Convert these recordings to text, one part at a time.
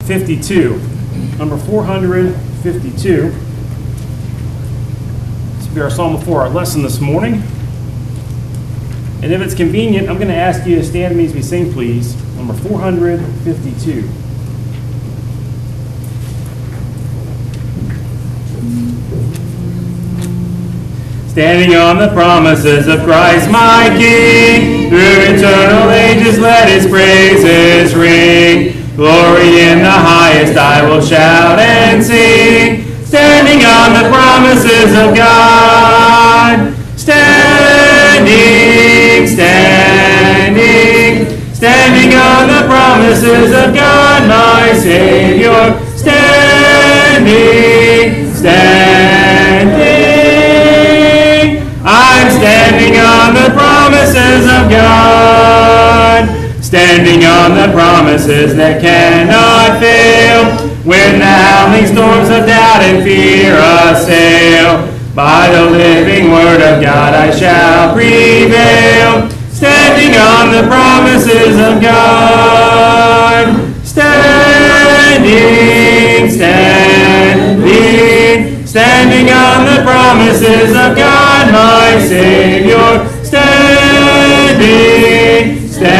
452. Number 452. This will be our psalm before our lesson this morning. And if it's convenient, I'm going to ask you to stand with me as we sing, please. Number 452. Standing on the promises of Christ my King, through eternal ages let his praises ring. Glory in the highest I will shout and sing, standing on the promises of God. Standing, standing, standing on the promises of God my Savior. Standing, standing. I'm standing on the promises of God, standing on the promises that cannot fail. When the howling storms of doubt and fear assail, by the living word of God I shall prevail. Standing on the promises of God, standing, standing, standing on the promises of God, my Savior. Standing, standing.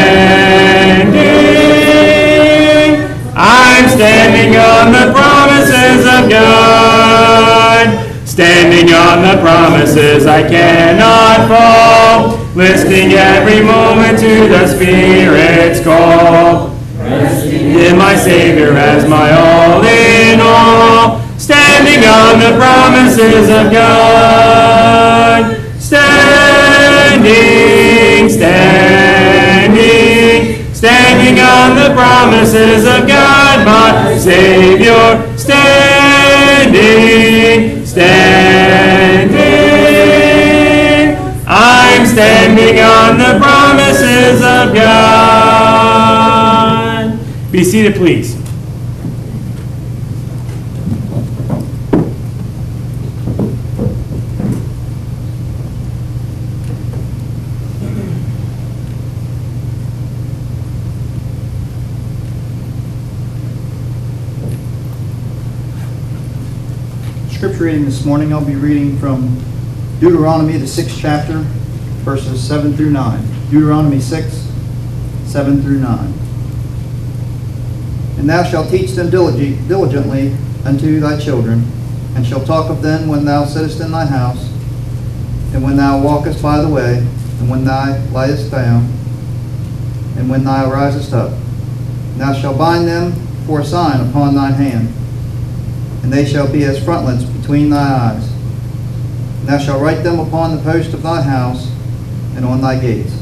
I'm standing on the promises of God. Standing on the promises I cannot fall. Listening every moment to the Spirit's call. Resting in my Savior as my all in all. Standing on the promises of God. Standing, standing, standing on the promises of God, my Savior. Standing, standing. I'm standing on the promises of God. Be seated, please. Scripture reading this morning, I'll be reading from Deuteronomy, the 6th chapter, verses 7 through 9. Deuteronomy 6, 7 through 9. And thou shalt teach them diligently unto thy children, and shalt talk of them when thou sittest in thy house, and when thou walkest by the way, and when thou liest down, and when thou risest up. And thou shalt bind them for a sign upon thine hand, and they shall be as frontlets between thy eyes. And thou shalt write them upon the post of thy house and on thy gates.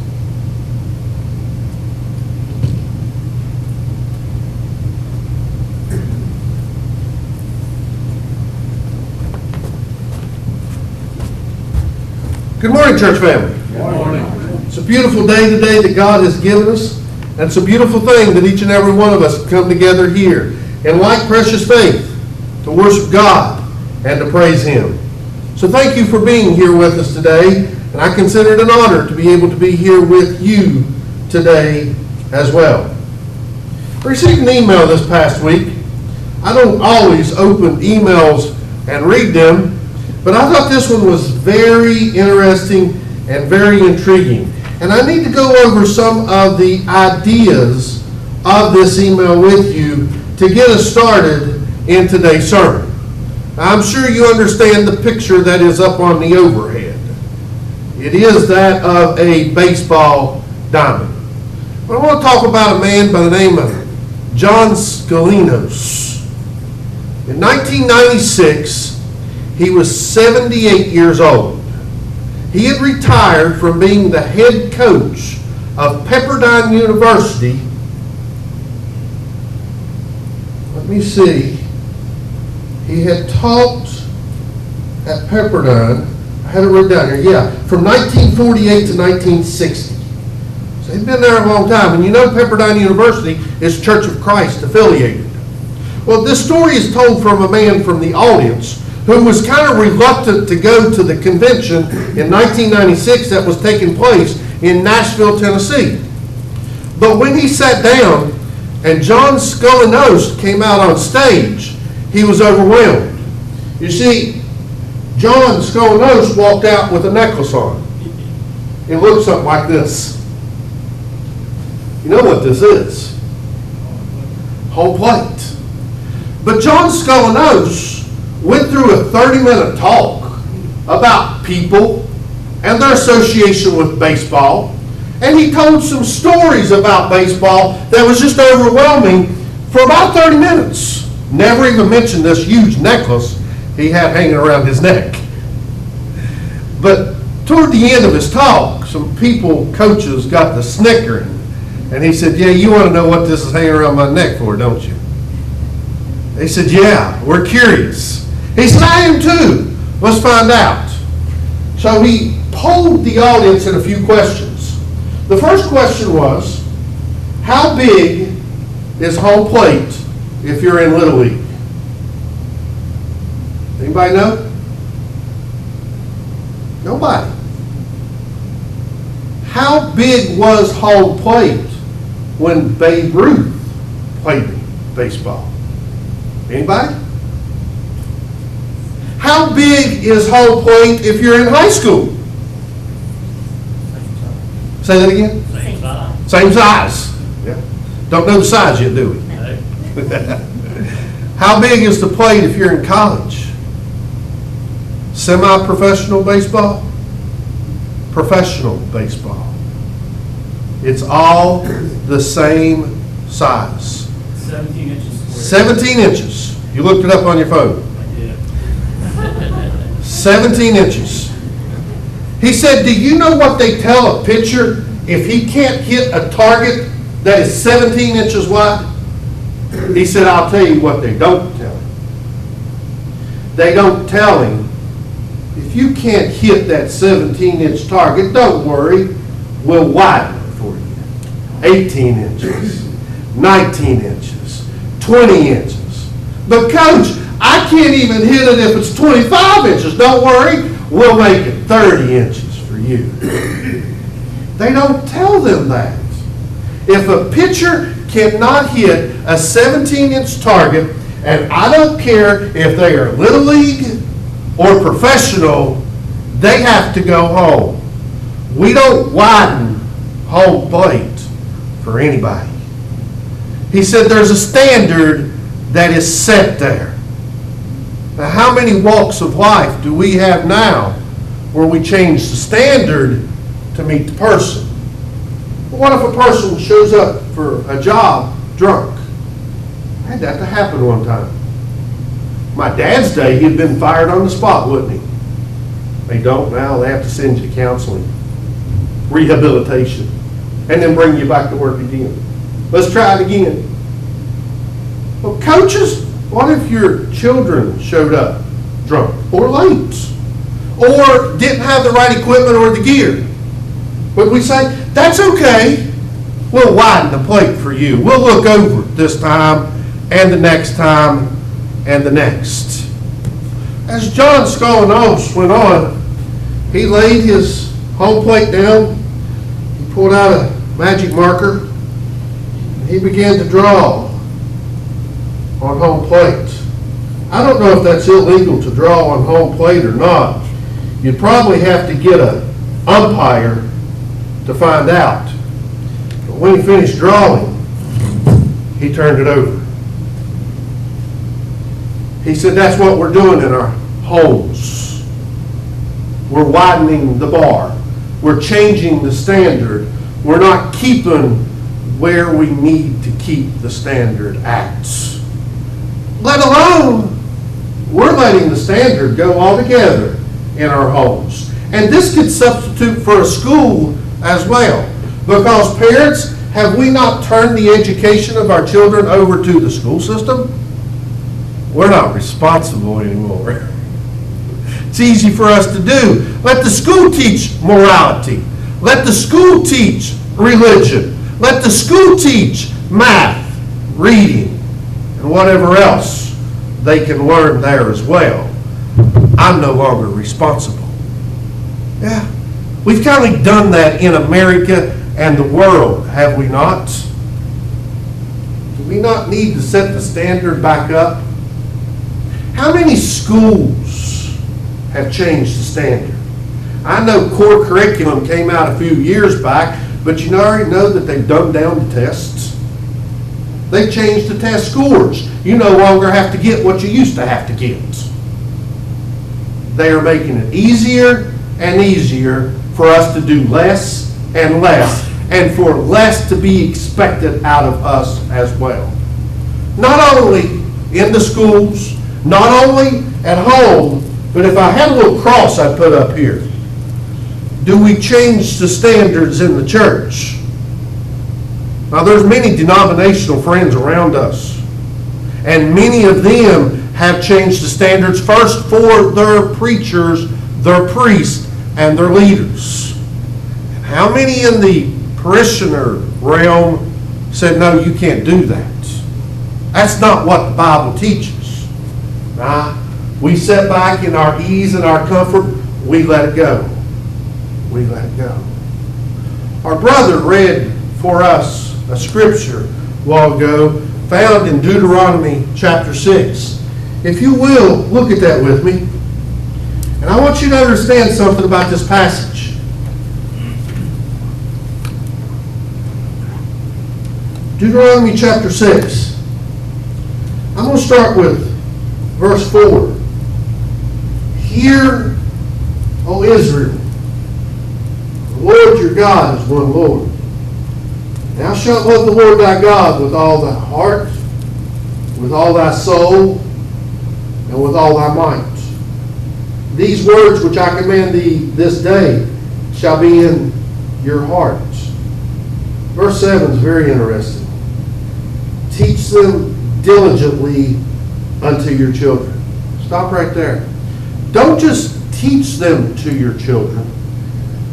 Good morning, church family. Good morning. It's a beautiful day today that God has given us, and it's a beautiful thing that each and every one of us come together here in like precious faith to worship God and to praise Him. So thank you for being here with us today, and I consider it an honor to be able to be here with you today as well. I received an email this past week. I don't always open emails and read them, but I thought this one was very interesting and very intriguing. And I need to go over some of the ideas of this email with you to get us started in today's sermon. I'm sure you understand the picture that is up on the overhead. It is that of a baseball diamond. But I want to talk about a man by the name of John Scalinos. In 1996, he was 78 years old. He had retired from being the head coach of Pepperdine University. Let me see. He had taught at Pepperdine. I had it written down here. Yeah, from 1948 to 1960. So he'd been there a long time. And you know Pepperdine University is Church of Christ affiliated. Well, this story is told from a man from the audience who was kind of reluctant to go to the convention in 1996 that was taking place in Nashville, Tennessee. But when he sat down and John Skolinost came out on stage, he was overwhelmed. You see, John Skolinost walked out with a necklace on. It looked something like this. You know what this is? Whole plate. But John Skolinost went through a 30-minute talk about people and their association with baseball. And he told some stories about baseball that was just overwhelming for about 30 minutes. Never even mentioned this huge necklace he had hanging around his neck. But toward the end of his talk, some people, coaches, got the snickering. And he said, yeah, you want to know what this is hanging around my neck for, don't you? They said, yeah, we're curious. He said, I am too. Let's find out. So he polled the audience in a few questions. The first question was, how big is home plate if you're in Little League? Anybody know? Nobody. How big was home plate when Babe Ruth played baseball? Anybody? How big is home plate if you're in high school? Say that again? Same size. Same size. Yeah. Don't know the size yet, do we? No. How big is the plate if you're in college? Semi-professional baseball? Professional baseball. It's all the same size. 17 inches square. 17 inches. You looked it up on your phone. I did. 17 inches. He said, do you know what they tell a pitcher if he can't hit a target that is 17 inches wide? He said, I'll tell you what they don't tell him. They don't tell him, if you can't hit that 17-inch target, don't worry, we'll widen it for you. 18 inches, 19 inches, 20 inches. But coach, I can't even hit it if it's 25 inches. Don't worry, we'll make it 30 inches for you. They don't tell them that. If a pitcher cannot hit a 17-inch target, and I don't care if they are Little League or professional, they have to go home. We don't widen home plate for anybody. He said there's a standard that is set there. Now, how many walks of life do we have now where we change the standard to meet the person? Well, what if a person shows up for a job drunk? I had that to happen one time. My dad's day, he'd been fired on the spot, wouldn't he? They don't now. They have to send you to counseling, rehabilitation, and then bring you back to work again. Let's try it again. Well, coaches, what if your children showed up drunk or late or didn't have the right equipment or the gear? Would we say, that's okay, we'll widen the plate for you. We'll look over it this time and the next time and the next. As John Skolinost went on, he laid his home plate down, he pulled out a magic marker, and he began to draw on home plate. I don't know if that's illegal to draw on home plate or not. You'd probably have to get an umpire to find out. But when he finished drawing, he turned it over. He said, that's what we're doing in our homes. We're widening the bar. We're changing the standard. We're not keeping where we need to keep the standard at. Let alone, we're letting the standard go altogether in our homes. And this could substitute for a school as well. Because parents, have we not turned the education of our children over to the school system? We're not responsible anymore. It's easy for us to do. Let the school teach morality. Let the school teach religion. Let the school teach math, reading, and whatever else they can learn there as well. I'm no longer responsible. Yeah. We've kind of done that in America and the world, have we not? we not need to set the standard back up? How many schools have changed the standard? I know core curriculum came out a few years back, but you already know that they've dumbed down the tests. They've changed the test scores. You no longer have to get what you used to have to get. They are making it easier and easier for us to do less and less, and for less to be expected out of us as well. Not only in the schools, not only at home, but if I had a little cross I'd put up here. Do we change the standards in the church? Now there's many denominational friends around us, and many of them have changed the standards first for their preachers, their priests, and their leaders. And how many in the parishioner realm said, no, you can't do that? That's not what the Bible teaches. Right? We sit back in our ease and our comfort, we let it go. We let it go. Our brother read for us a scripture a while ago found in Deuteronomy chapter 6. If you will, look at that with me. And I want you to understand something about this passage. Deuteronomy chapter 6. I'm going to start with verse 4. Hear, O Israel, the Lord your God is one Lord. Thou shalt love the Lord thy God with all thy heart, with all thy soul, and with all thy might. These words which I command thee this day shall be in your hearts. Verse 7 is very interesting. Teach them diligently unto your children. Stop right there. Don't just teach them to your children,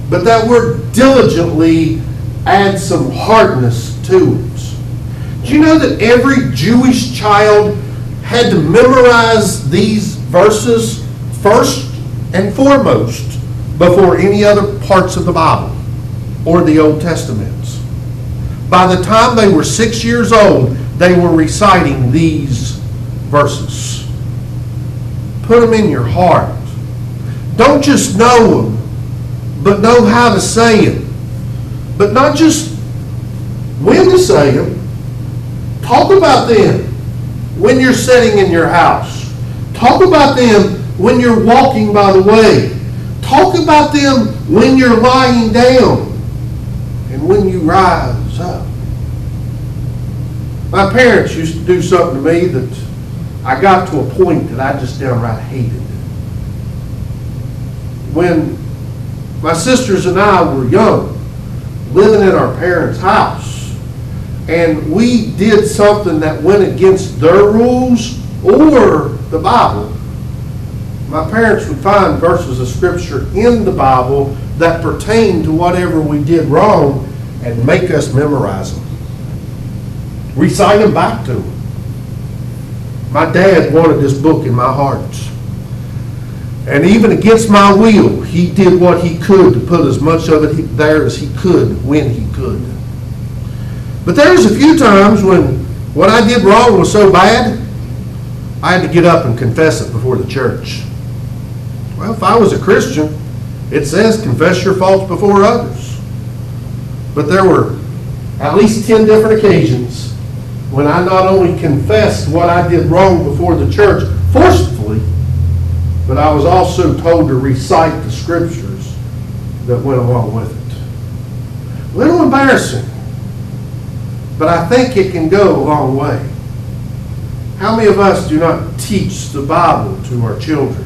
but that word diligently adds some hardness to it. Do you know that every Jewish child had to memorize these verses first and foremost before any other parts of the Bible or the Old Testament? By the time they were 6 years old, they were reciting these verses. Put them in your heart. Don't just know them, but know how to say them. But not just when to say them. Talk about them when you're sitting in your house. Talk about them when you're walking by the way. Talk about them when you're lying down and when you rise up. My parents used to do something to me that I got to a point that I just downright hated. When my sisters and I were young, living in our parents' house, and we did something that went against their rules or the Bible, my parents would find verses of Scripture in the Bible that pertain to whatever we did wrong and make us memorize them. Recite them back to them. My dad wanted this book in my heart. And even against my will, he did what he could to put as much of it there as he could when he could. But there was a few times when what I did wrong was so bad, I had to get up and confess it before the church. Well, if I was a Christian, it says confess your faults before others. But there were at least 10 different occasions when I not only confessed what I did wrong before the church forcefully, but I was also told to recite the scriptures that went along with it. A little embarrassing, but I think it can go a long way. How many of us do not teach the Bible to our children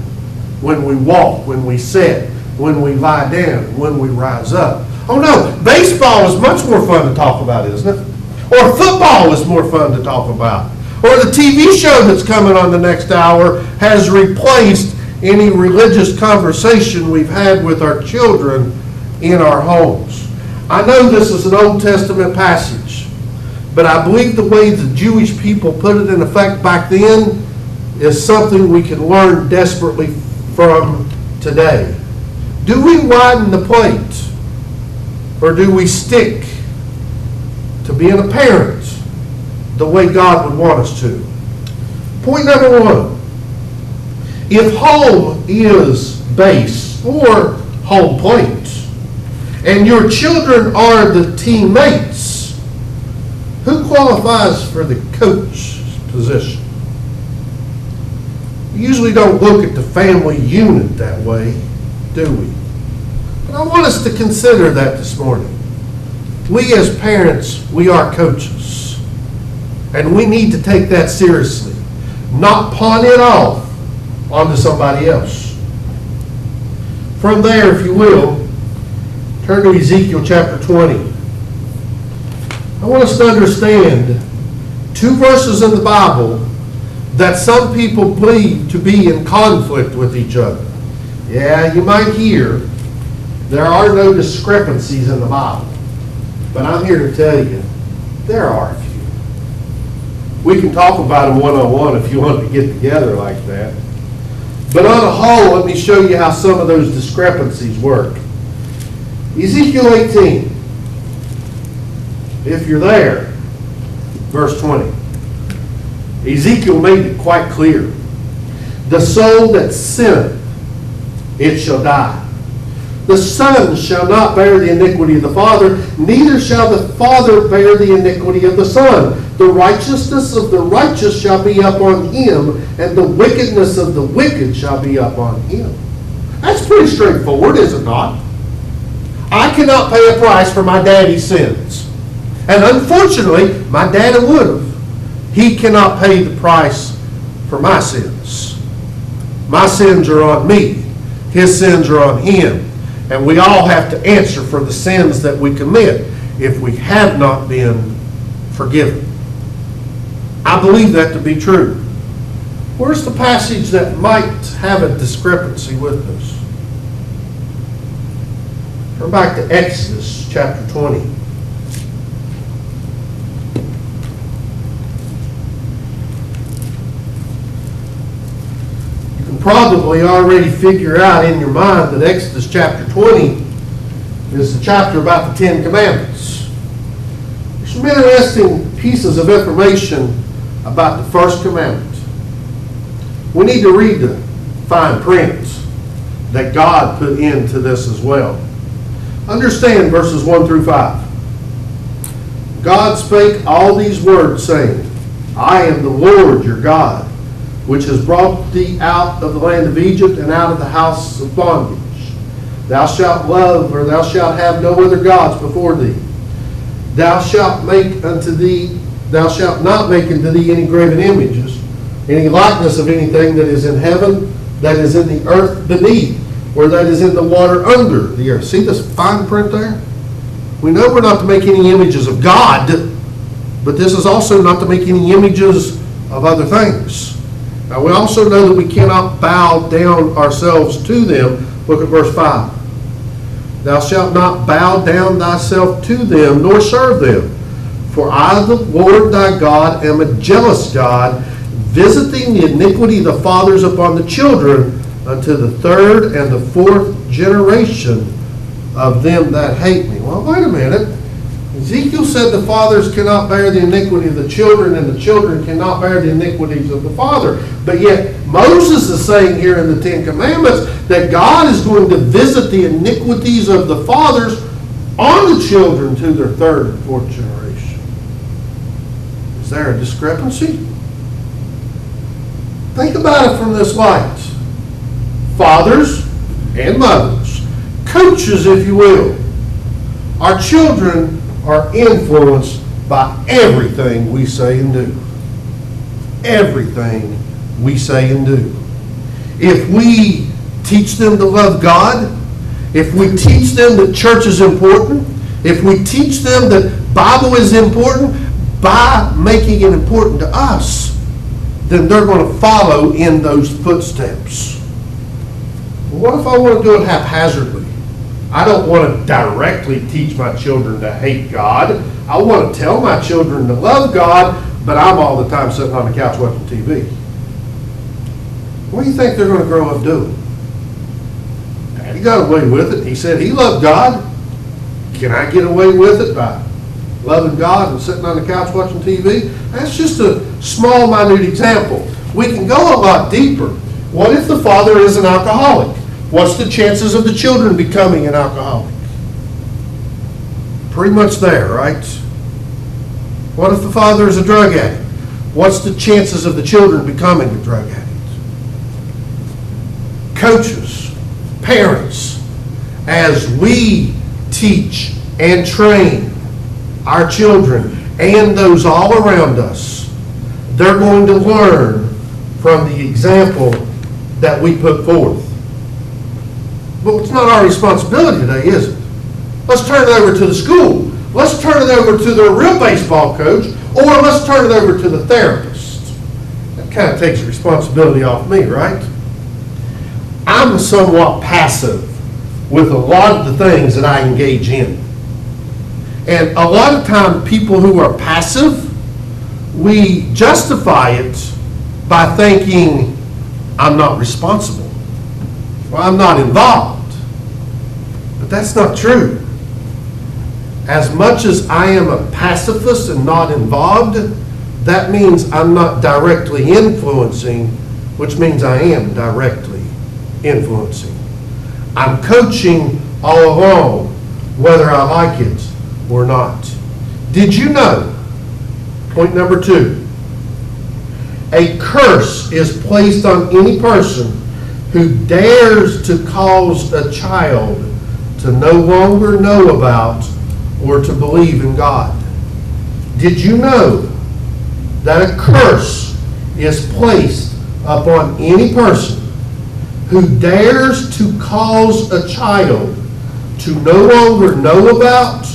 when we walk, when we sit, when we lie down, when we rise up? Oh no, baseball is much more fun to talk about, isn't it? Or football is more fun to talk about. Or the TV show that's coming on the next hour has replaced any religious conversation we've had with our children in our homes. I know this is an Old Testament passage, but I believe the way the Jewish people put it in effect back then is something we can learn desperately from today. Do we widen the plate, or do we stick to being a parent the way God would want us to. Point number one. If home is base or home plate, and your children are the teammates, who qualifies for the coach position? We usually don't look at the family unit that way, do we? But I want us to consider that this morning. We as parents, we are coaches. And we need to take that seriously. Not pawn it off onto somebody else. From there, if you will, turn to Ezekiel chapter 20. I want us to understand two verses in the Bible that some people believe to be in conflict with each other. Yeah, you might hear there are no discrepancies in the Bible. But I'm here to tell you, there are a few. We can talk about them one-on-one if you want to get together like that. But on a whole, let me show you how some of those discrepancies work. Ezekiel 18. If you're there, verse 20. Ezekiel made it quite clear. The soul that sinneth, it shall die. The son shall not bear the iniquity of the father, neither shall the father bear the iniquity of the son. The righteousness of the righteous shall be upon him, and the wickedness of the wicked shall be upon him. That's pretty straightforward, is it not? I cannot pay a price for my daddy's sins. And unfortunately, my daddy would have. He cannot pay the price for my sins. My sins are on me. His sins are on him. And we all have to answer for the sins that we commit if we have not been forgiven. I believe that to be true. Where's the passage that might have a discrepancy with this? Turn back to Exodus chapter 20. You can probably already figure out in your mind that Exodus chapter 20 is the chapter about the Ten Commandments. There's some interesting pieces of information about the first commandment. We need to read the fine print that God put into this as well. Understand verses 1 through 5. God spake all these words, saying, I am the Lord your God, which has brought thee out of the land of Egypt and out of the house of bondage. Thou shalt love, or thou shalt have no other gods before thee. Thou shalt not make unto thee any graven images, any likeness of anything that is in heaven, that is in the earth beneath, or that is in the water under the earth. See this fine print there? We know we're not to make any images of God, but this is also not to make any images of other things. Now we also know that we cannot bow down ourselves to them. Look at verse 5. Thou shalt not bow down thyself to them, nor serve them. For I, the Lord thy God, am a jealous God, visiting the iniquity of the fathers upon the children, unto the third and the fourth generation of them that hate me. Well, wait a minute. Ezekiel said the fathers cannot bear the iniquity of the children, and the children cannot bear the iniquities of the father. But yet Moses is saying here in the Ten Commandments that God is going to visit the iniquities of the fathers on the children to their third and fourth generation. Is there a discrepancy? Think about it from this light. Fathers and mothers, coaches if you will, our children are influenced by everything we say and do. Everything we say and do. If we teach them to love God, if we teach them that church is important, if we teach them that Bible is important by making it important to us, then they're going to follow in those footsteps. What if I want to do it haphazardly? I don't want to directly teach my children to hate God. I want to tell my children to love God, but I'm all the time sitting on the couch watching TV. What do you think they're going to grow up doing? Daddy got away with it. He said he loved God. Can I get away with it by loving God and sitting on the couch watching TV. That's just a small, minute example. We can go a lot deeper. What if the father is an alcoholic? What's the chances of the children becoming an alcoholic? Pretty much there, right? What if the father is a drug addict? What's the chances of the children becoming a drug addict? Coaches, parents, as we teach and train our children and those all around us, they're going to learn from the example that we put forth. But it's not our responsibility today, is it? Let's turn it over to the school. Let's turn it over to the real baseball coach, or let's turn it over to the therapist. That kind of takes the responsibility off me, right? I'm somewhat passive with a lot of the things that I engage in. And a lot of time, people who are passive, we justify it by thinking, I'm not responsible, or I'm not involved. But that's not true. As much as I am a pacifist and not involved, that means I'm not directly influencing, which means I am directly influencing. I'm coaching all along, whether I like it or not. Did you know, point number 2, a curse is placed on any person who dares to cause a child to no longer know about or to believe in God. Did you know that a curse is placed upon any person who dares to cause a child to no longer know about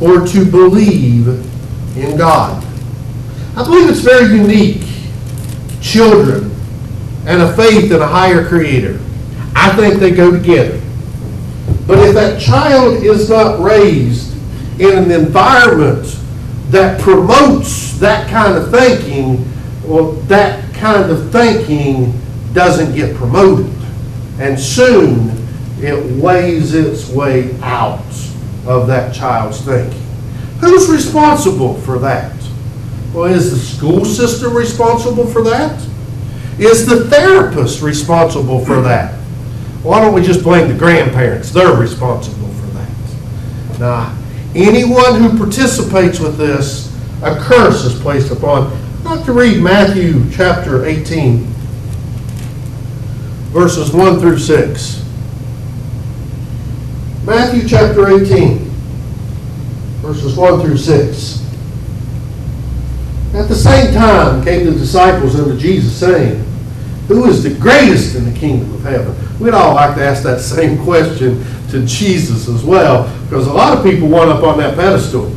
or to believe in God? I believe it's very unique. Children and a faith in a higher creator, I think they go together. But if that child is not raised in an environment that promotes that kind of thinking, well, that kind of thinking doesn't get promoted. And soon it weighs its way out of that child's thinking. Who's responsible for that? Well, is the school system responsible for that? Is the therapist responsible for that? Why don't we just blame the grandparents? They're responsible for that. Now, anyone who participates with this, a curse is placed upon. I'd like to read Matthew chapter 18, verses 1 through 6. Matthew chapter 18, verses 1 through 6. At the same time came the disciples unto Jesus, saying, Who is the greatest in the kingdom of heaven? We'd all like to ask that same question to Jesus as well, because a lot of people want up on that pedestal.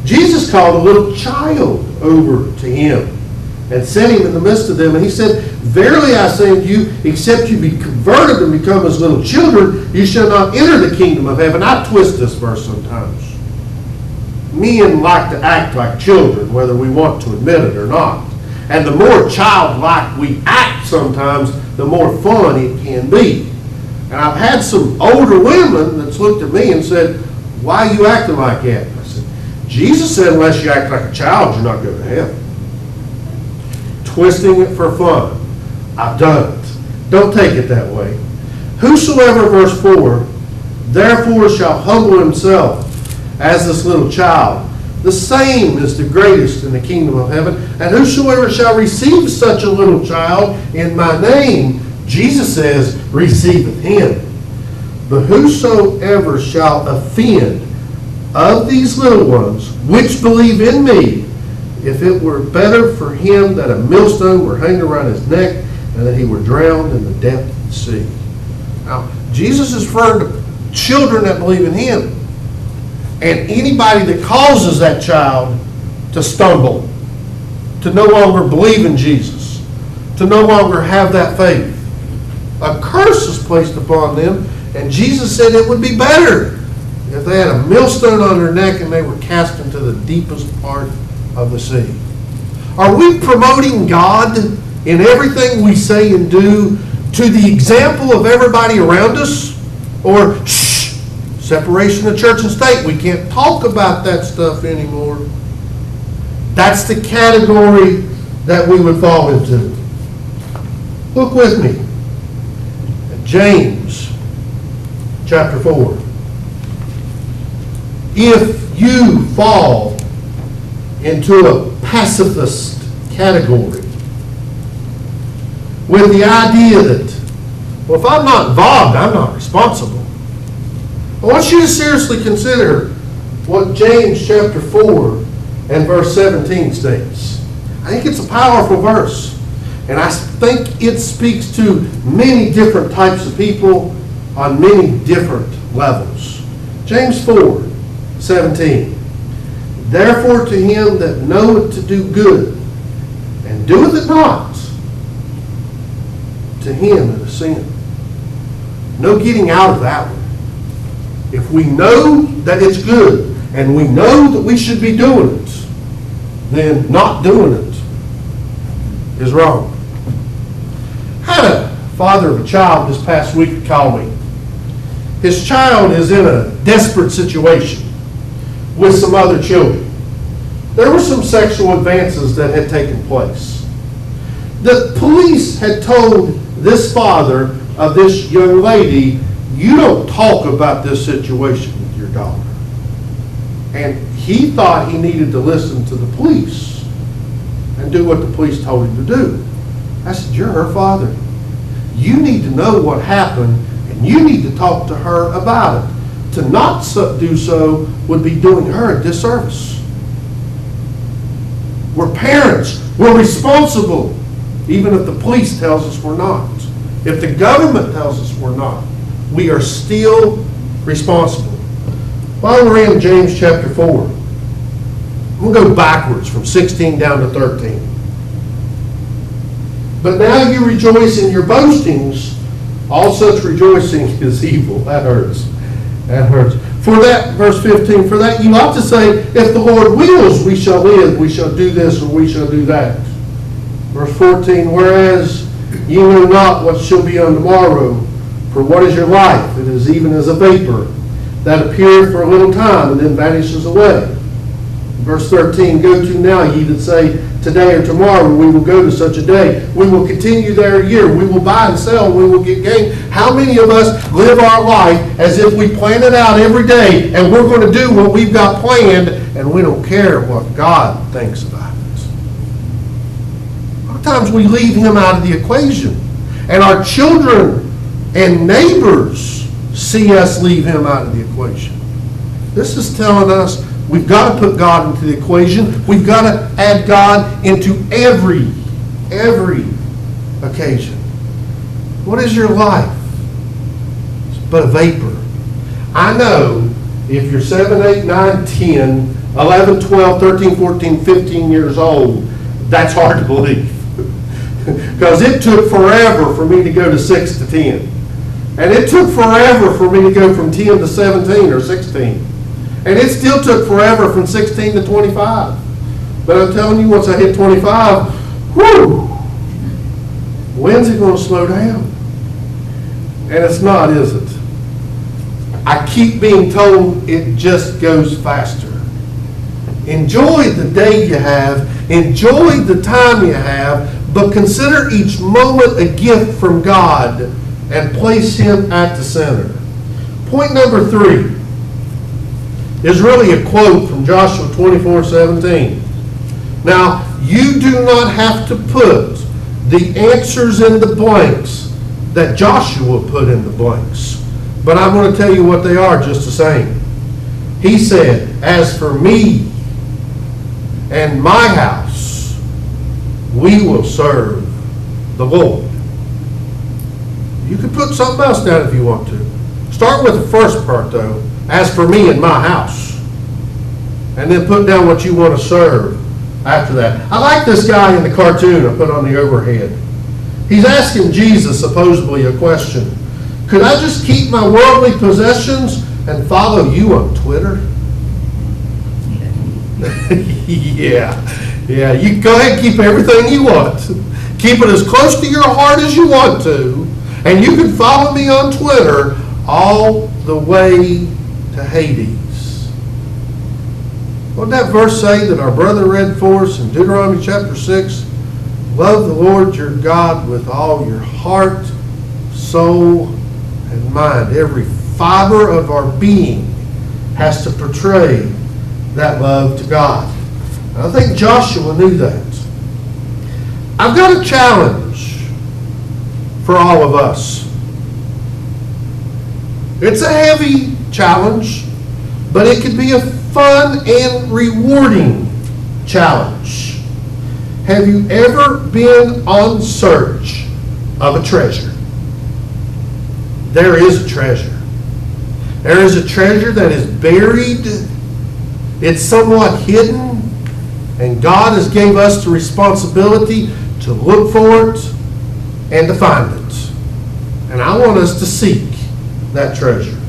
Jesus called a little child over to him and set him in the midst of them, and he said, Verily I say unto you, except you be converted and become as little children, you shall not enter the kingdom of heaven. I twist this verse sometimes. Men like to act like children, whether we want to admit it or not. And the more childlike we act sometimes, the more fun it can be. And I've had some older women that's looked at me and said, Why are you acting like that? I said, Jesus said unless you act like a child, you're not going to heaven. Twisting it for fun. I've done it. Don't take it that way. Whosoever, verse 4, therefore shall humble himself as this little child, the same is the greatest in the kingdom of heaven. And whosoever shall receive such a little child in my name, Jesus says, receiveth him. But whosoever shall offend of these little ones which believe in me, if it were better for him that a millstone were hanged around his neck and that he were drowned in the depth of the sea. Now, Jesus is referring to children that believe in him. And anybody that causes that child to stumble, to no longer believe in Jesus, to no longer have that faith, a curse is placed upon them. And Jesus said it would be better if they had a millstone on their neck and they were cast into the deepest part of the sea. Are we promoting God in everything we say and do to the example of everybody around us? Or, shh, Separation of church and state. We can't talk about that stuff anymore. That's the category that we would fall into. Look with me at James chapter 4. If you fall into a pacifist category with the idea that, well, if I'm not involved, I'm not responsible. I want you to seriously consider what James chapter 4 and verse 17 states. I think it's a powerful verse. And I think it speaks to many different types of people on many different levels. James 4:17. Therefore to him that knoweth to do good, and doeth it not, to him it is sin. No getting out of that one. If we know that it's good, and we know that we should be doing it, then not doing it is wrong. I had a father of a child this past week call me. His child is in a desperate situation with some other children. There were some sexual advances that had taken place. The police had told this father of this young lady, you don't talk about this situation with your daughter. And he thought he needed to listen to the police and do what the police told him to do. I said, you're her father. You need to know what happened, and you need to talk to her about it. To not do so would be doing her a disservice. We're parents. We're responsible, even if the police tells us we're not. If the government tells us we're not, we are still responsible. While we're in James chapter 4, we'll go backwards from 16 down to 13. But now you rejoice in your boastings. All such rejoicing is evil. That hurts. That hurts. For that, verse 15, for that you ought to say, if the Lord wills, we shall live, we shall do this, or we shall do that. Verse 14, whereas ye know not what shall be on the morrow, for what is your life? It is even as a vapor that appeareth for a little time and then vanishes away. Verse 13, go to now, ye that say, today or tomorrow we will go to such a day. We will continue there a year. We will buy and sell. We will get gain. How many of us live our life as if we plan it out every day and we're going to do what we've got planned and we don't care what God thinks about it? A lot of times we leave him out of the equation. And our children and neighbors see us leave him out of the equation. This is telling us we've got to put God into the equation. We've got to add God into every occasion. What is your life? It's but a vapor. I know if you're 7, 8, 9, 10, 11, 12, 13, 14, 15 years old, that's hard to believe. Because it took forever for me to go to 6 to 10. And it took forever for me to go from 10 to 17 or 16. And it still took forever from 16 to 25. But I'm telling you, once I hit 25, whew, when's it going to slow down? And it's not, is it? I keep being told it just goes faster. Enjoy the day you have. Enjoy the time you have. But consider each moment a gift from God and place him at the center. Point number 3 is really a quote from Joshua 24:17. Now, you do not have to put the answers in the blanks that Joshua put in the blanks. But I'm going to tell you what they are just the same. He said, as for me and my house, we will serve the Lord. You can put something else down if you want to. Start with the first part, though. As for me and my house. And then put down what you want to serve after that. I like this guy in the cartoon I put on the overhead. He's asking Jesus, supposedly, a question. Could I just keep my worldly possessions and follow you on Twitter? Yeah, you go ahead and keep everything you want. Keep it as close to your heart as you want to. And you can follow me on Twitter all the way to Hades. What did that verse say that our brother read for us in Deuteronomy chapter 6? Love the Lord your God with all your heart, soul, and mind. Every fiber of our being has to portray that love to God. And I think Joshua knew that. I've got a challenge for all of us. It's a heavy challenge, but it can be a fun and rewarding challenge. Have you ever been on search of a treasure? There is a treasure. There is a treasure that is buried. It's somewhat hidden. And God has gave us the responsibility to look for it and to find it. And I want us to seek that treasure.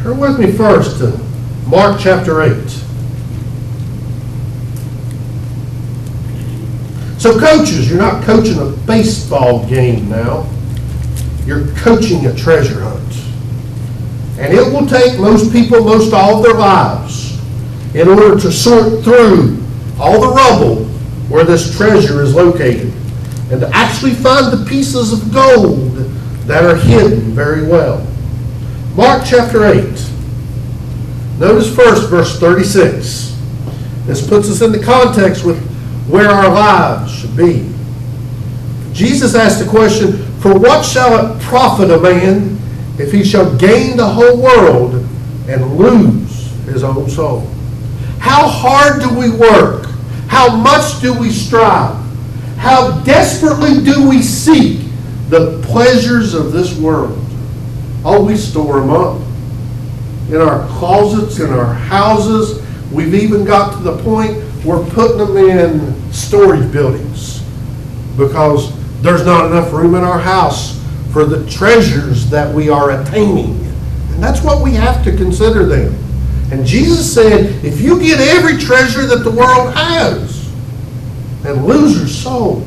Turn with me first to Mark chapter 8. So coaches, you're not coaching a baseball game now. You're coaching a treasure hunt. And it will take most people most all of their lives in order to sort through all the rubble where this treasure is located and to actually find the pieces of gold that are hidden very well. Mark chapter 8. Notice first verse 36. This puts us into context with where our lives should be. Jesus asked the question, "For what shall it profit a man if he shall gain the whole world and lose his own soul?" How hard do we work? How much do we strive? How desperately do we seek the pleasures of this world? Oh, we store them up in our closets, in our houses. We've even got to the point we're putting them in storage buildings because there's not enough room in our house for the treasures that we are attaining. And that's what we have to consider them. And Jesus said, if you get every treasure that the world has and lose your soul,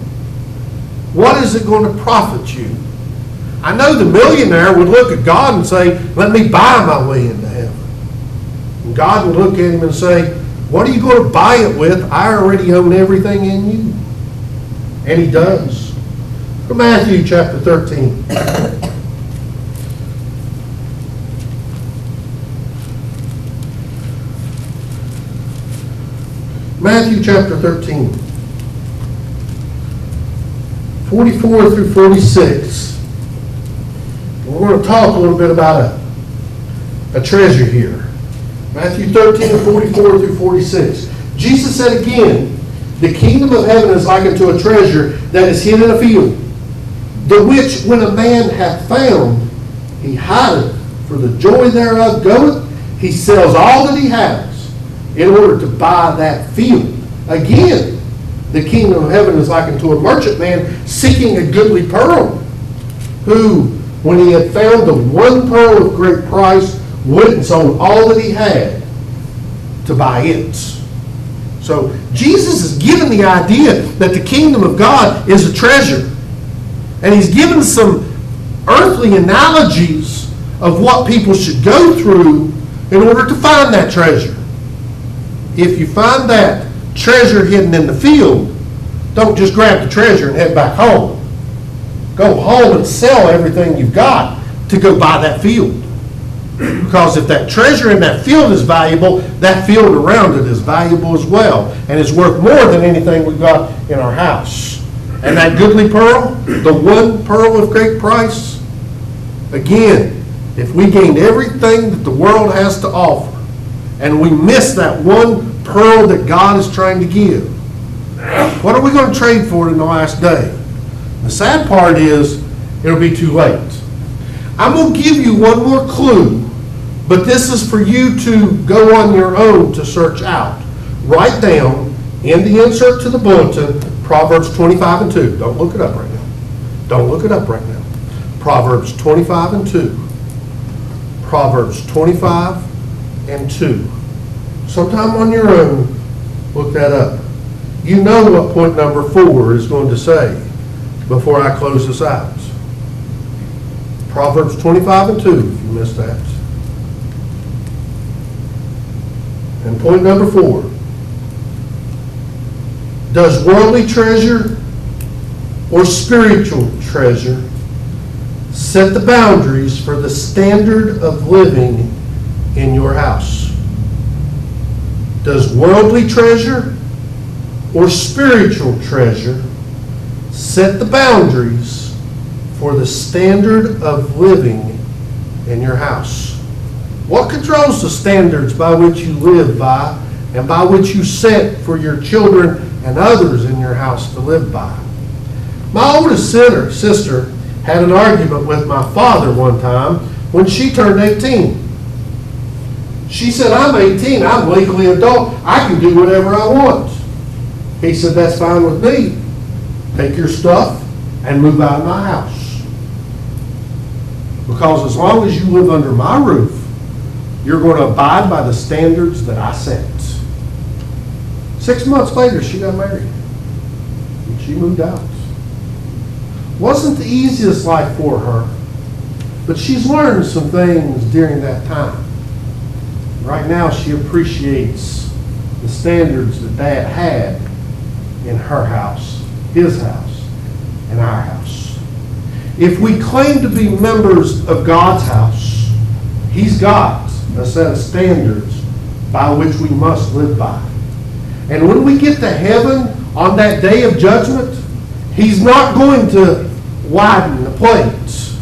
what is it going to profit you? I know the millionaire would look at God and say, let me buy my way into heaven. And God would look at him and say, what are you going to buy it with? I already own everything in you. And he does. Go to Matthew chapter 13. Matthew chapter 13. 44 through 46. We're going to talk a little bit about a treasure here. Matthew 13, 44 through 46. Jesus said again, the kingdom of heaven is like unto a treasure that is hid in a field, the which when a man hath found, he hideth, for the joy thereof goeth, he sells all that he has in order to buy that field. Again, the kingdom of heaven is like unto a merchant man seeking a goodly pearl, who, when he had found the one pearl of great price, went and sold all that he had to buy it. So Jesus is giving the idea that the kingdom of God is a treasure. And he's given some earthly analogies of what people should go through in order to find that treasure. If you find that treasure hidden in the field, don't just grab the treasure and head back home. Go home and sell everything you've got to go buy that field. Because if that treasure in that field is valuable, that field around it is valuable as well. And it's worth more than anything we've got in our house. And that goodly pearl, the one pearl of great price, again, if we gained everything that the world has to offer, and we miss that one pearl that God is trying to give, what are we going to trade for in the last day? The sad part is, it'll be too late. I'm going to give you one more clue, but this is for you to go on your own to search out. Write down in the insert to the bulletin, Proverbs 25 and 2. Don't look it up right now. Don't look it up right now. Proverbs 25 and 2. Proverbs 25 and 2. Sometime on your own, look that up. You know what point number 4 is going to say before I close this out. Proverbs 25 and 2, if you missed that. And point number 4. Does worldly treasure or spiritual treasure set the boundaries for the standard of living in your house? Does worldly treasure or spiritual treasure set the boundaries for the standard of living in your house? What controls the standards by which you live by and by which you set for your children and others in your house to live by? My oldest sister had an argument with my father one time when she turned 18. She said, I'm 18, I'm legally adult, I can do whatever I want. He said, that's fine with me. Take your stuff and move out of my house. Because as long as you live under my roof, you're going to abide by the standards that I set. 6 months later, she got married. And she moved out. Wasn't the easiest life for her, but she's learned some things during that time. Right now, she appreciates the standards that Dad had in her house, his house, and our house. If we claim to be members of God's house, He's got a set of standards by which we must live by. And when we get to heaven on that day of judgment, He's not going to widen the plates,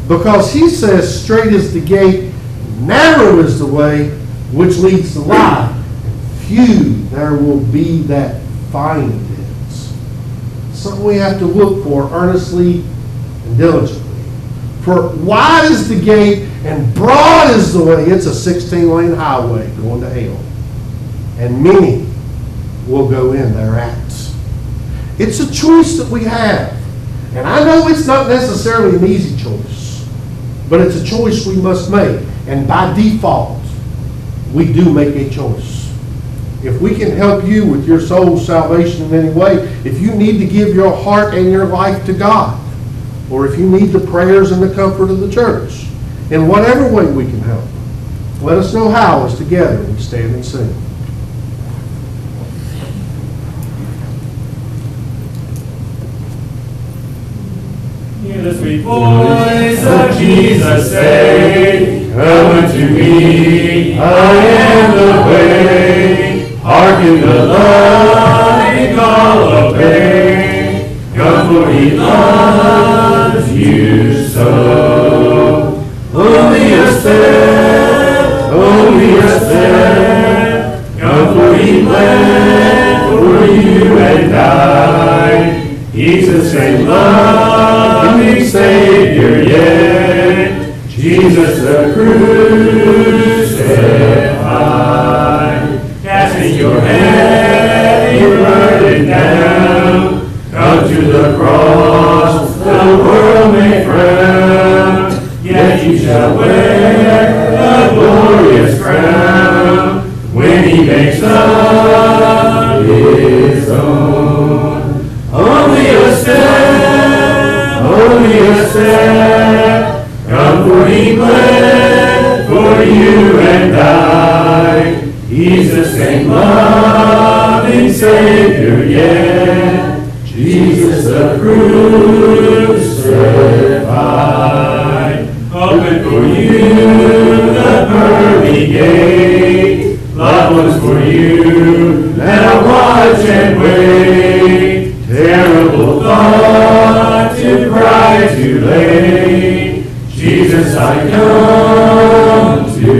because He says, straight is the gate, narrow is the way which leads to life, and few there will be that find it. Something we have to look for earnestly and diligently. For wide is the gate and broad is the way. It's a 16-lane highway going to hell, and many will go in thereat. It's a choice that we have. And I know it's not necessarily an easy choice, but it's a choice we must make. And by default, we do make a choice. If we can help you with your soul's salvation in any way, if you need to give your heart and your life to God, or if you need the prayers and the comfort of the church, in whatever way we can help, let us know how as together we stand and sing. Hear the sweet voice of Jesus say, come unto me, I am the way. Hearken the loving call, obey. Come, for He loves you so. Only a step, only a step. Come, for He bled for you and died. He's the same loving Savior yet, Jesus the crucified. Casting your heavy burden down, come to the cross, the world may frown, yet you shall wear a glorious crown, when He makes of His own. Only a step, only a step, come, for He bled for you and died. He's the same loving Savior yet, Jesus the crucified. Open for you the pearly gate, loved ones for you, now watch and wait. Terrible thought to cry too late, Jesus, I come to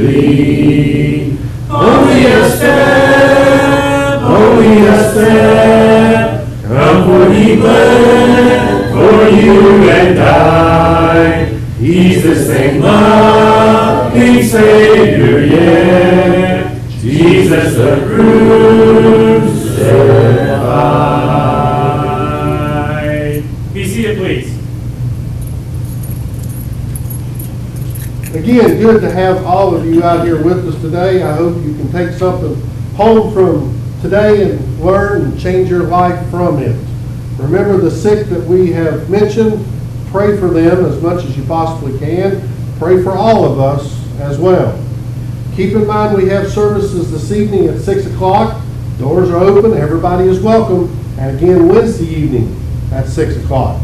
Thee. Only a step, only a step, come, for He bled for you and died. He's the same loving Savior yet, Jesus the crucified. Be seated, please. Again, good to have all of you out here with us today. I hope you can take something home from today and learn and change your life from it. Remember the sick that we have mentioned. Pray for them as much as you possibly can. Pray for all of us as well. Keep in mind, we have services this evening at 6 o'clock. Doors are open, everybody is welcome. And again, Wednesday evening at 6 o'clock.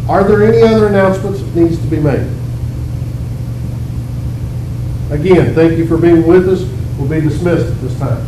Are there any other announcements that needs to be made? Again, thank you for being with us. We'll be dismissed at this time.